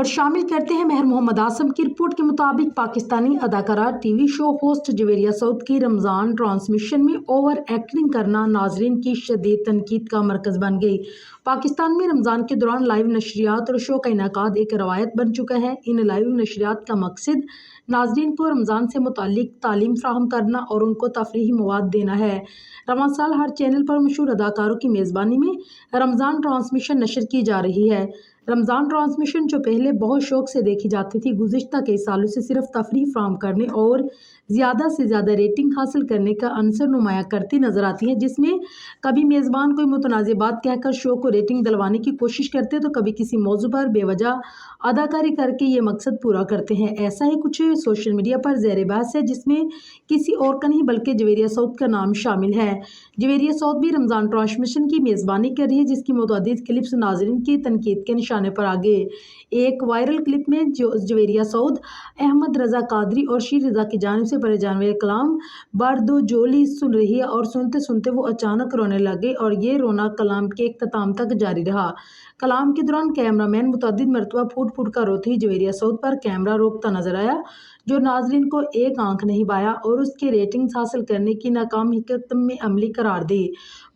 खबर शामिल करते हैं। महर मोहम्मद आसम की रिपोर्ट के मुताबिक पाकिस्तानी अदाकारा TV show host Javeria Saud की रमज़ान ट्रांसमिशन में ओवर एक्टिंग करना नाजरीन की शदीद तनकीद का मरकज़ बन गई। पाकिस्तान में रमज़ान के दौरान लाइव नशरियात और शो का इनेकाद एक रवायत बन चुका है। इन लाइव नशरियात का मकसद नाजरीन को रमज़ान से मुतालिक तालीम फ्राहम करना और उनको तफरीही मवाद देना है। रवां साल हर चैनल पर मशहूर अदाकारों की मेज़बानी में रमज़ान ट्रांसमिशन नशर की जा रही है। रमज़ान ट्रांसमिशन जो पहले बहुत शौक से देखी जाती थी, गुज़िश्ता कई सालों से सिर्फ तफरीह फ्राहम करने और ज़्यादा से ज़्यादा रेटिंग हासिल करने का अंसर नुमाया करती नज़र आती है, जिसमें कभी मेज़बान कोई मुतनाज़ बात कहकर शो को रेटिंग दिलवाने की कोशिश करते तो कभी किसी मौजू पर बेवजह अदाकारी करके ये मकसद पूरा करते हैं। ऐसा ही कुछ सोशल मीडिया पर ज़ेर बहस है, जिसमें किसी और का नहीं बल्कि जवेरिया सऊद का नाम शामिल है। जवेरिया सऊद भी रमज़ान ट्रांसमिशन की मेज़बानी कर रही है, जिसकी मुतअद्दिद क्लिप्स नाज़रीन की तनकीद के निशाने पर आ गए। एक वायरल क्लिप में जवेरिया सऊद, अहमद रज़ा कादरी और शीर रज़ा की जानिब से पढ़े जाने वाले कलाम बारदो जोली सुन रही है और सुनते सुनते वो अचानक रोने लगे और ये रोना कलाम के इख्तिताम तक जारी रहा। कलाम के दौरान कैमरामैन मुतअद्दिद मरतबा फूट फूट कर रोती जवेरिया सऊद पर कैमरा रोकता नजर आया, जो नाजरीन को एक आंख नहीं पाया और उसके रेटिंग्स हासिल करने की नाकाम हिकमत में अमली करार दी।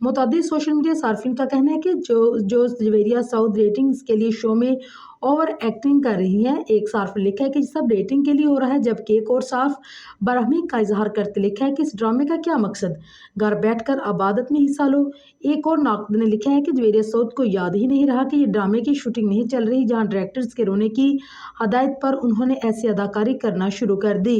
मुतअद्दिद सोशल मीडिया सार्फिन का कहना है कि जो जवेरिया सऊद रेटिंग्स के लिए शो में ओवर एक्टिंग कर रही हैं। एक सार्फ ने लिखा है कि सब रेटिंग के लिए हो रहा है, जबकि एक और सार्फ बरहमी का इजहार करते लिखा है कि इस ड्रामे का क्या मकसद, घर बैठकर इबादत में हिस्सा लो। एक और नाक़द ने लिखा है कि जवेरिया सऊद को याद ही नहीं रहा कि ये ड्रामे की शूटिंग नहीं चल रही, जहां डायरेक्टर्स के रोने की हदायत पर उन्होंने ऐसी अदाकारी करना शुरू कर दी।